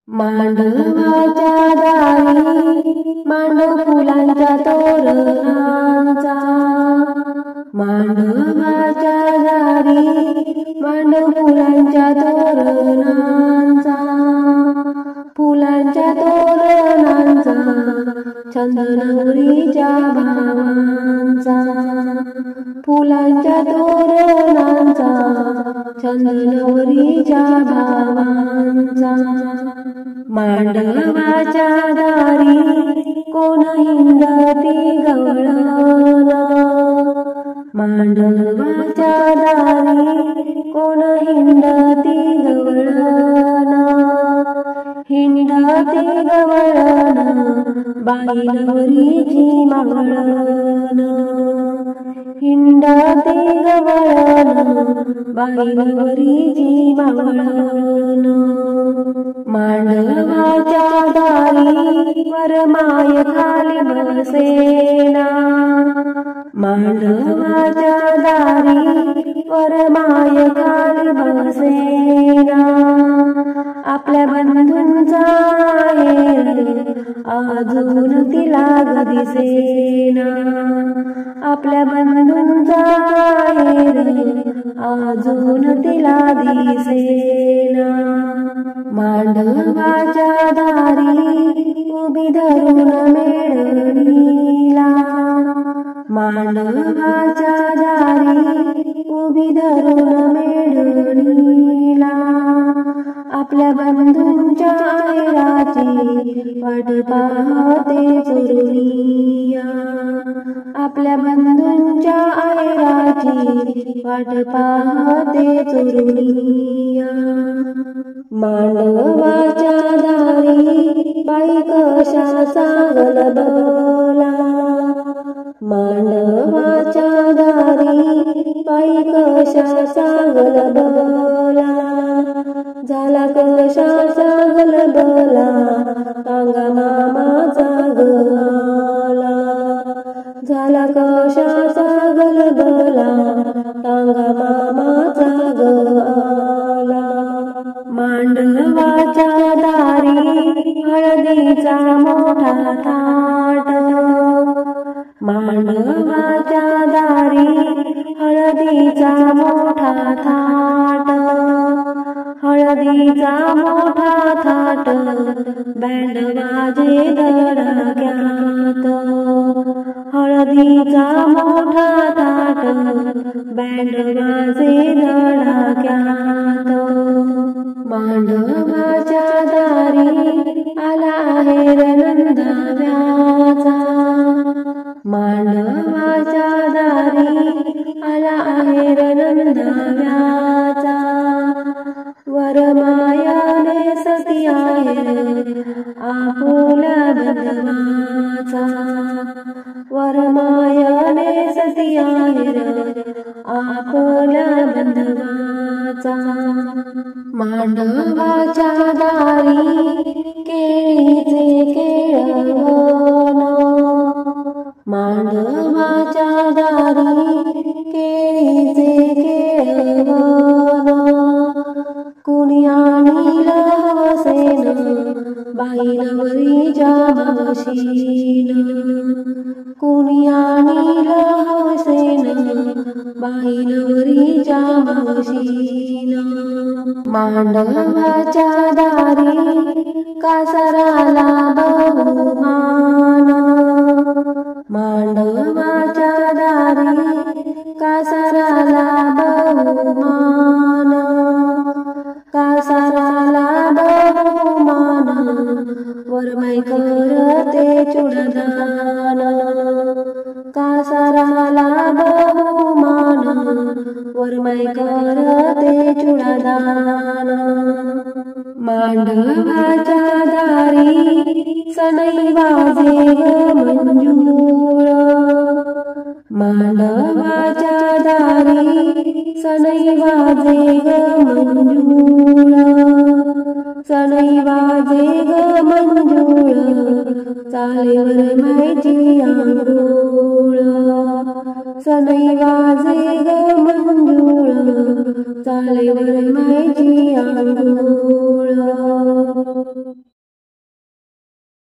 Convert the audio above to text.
मांडवाच्या दारी मांडव फुलांच्या तोरणांचा, मांडवाच्या दारी मांडव फुलांच्या तोरणांचा, फुलांच्या तोरणांचा चंदनवरीच्या भावांचा, फुलांच्या तोरणांचा चंदनवरीच्या भावांचा. मांडवाच्या दारी कोण हिंडती गवळण, मांडवाच्या दारी कोण हिंडती गवळण, हिंडती गवळण बाईनवरीची मावळण, हिंडती गवळण बाईनवरीची मावळण. मांडवाच्या दारी वरमाय खाली बसेना, मांडवाच्या दारी वरमाय खाली बसेना, आपल्या बंधूंचा अजून तिला दिसेना, आपल्या बंधूंचा अजून तिला दिसेना. मांडवाच्या दारी उभी धरून मेळणीला, मांडवाच्या दारी उभी धरून मेळणीला, आपल्या बंधूंच्या ऐराची वाट पाहते चोरुनिया, आपल्या बंधूंच्या ऐराची वाट पाहते चोरुनिया. मांडवाच्या दारी बाई कशा सांगल बोला, मांडवाच्या दारी बाई कशा सांगल बोला, झाला कशा सांगल बोला कांगा मामाचा गला, झाला कशा सांगल बोला कांगा मामाचा गला. मांडवाच्या दारी हळदीचा मोठा थाट, मांडवाच्या दारी हळदीचा मोठा थाट, हळदीचा मोठा थाट बँड वाजे धडक्यात, हळदीचा मोठा थाट बँड वाजे धडक्यात. मांडवाच्या दारी आला आहे नंदाव्याचा, मांडवाच्या दारी आला आहे नंदाव्याचा, वरमायाने सती आहे आपुल्या बंधवाचा, वरमायाने सती आहे आपुल्या बंधवाचा. मांडवाच्या दारी केळीचे केळवण, मांडवाच्या दारी केळीचे केळवण, कुणी आणील हवसेन बाईनवरीच्या भावशीन, कुणी आणील हवसेन बाईनवरीच्या भावशीन. मांडवाच्या दारी कासाराला बहुमान, मांडवाच्या दारी कासाराला बहुमान, कासाराला बहुमान वरमाई करते चुडदान, कासाराला बहुमान वरमाई करते चुडदान. मांडवाच्या दारी सनई वाजे ग मंजूळ, मांडवाच्या दारी सनई वाजे ग मंजूळ, सनई वाजे ग मंजूळ चाले वरमाईची आंघोळ, सनई वाजे ग मंजूळ चाले वरमाईची आंघोळ.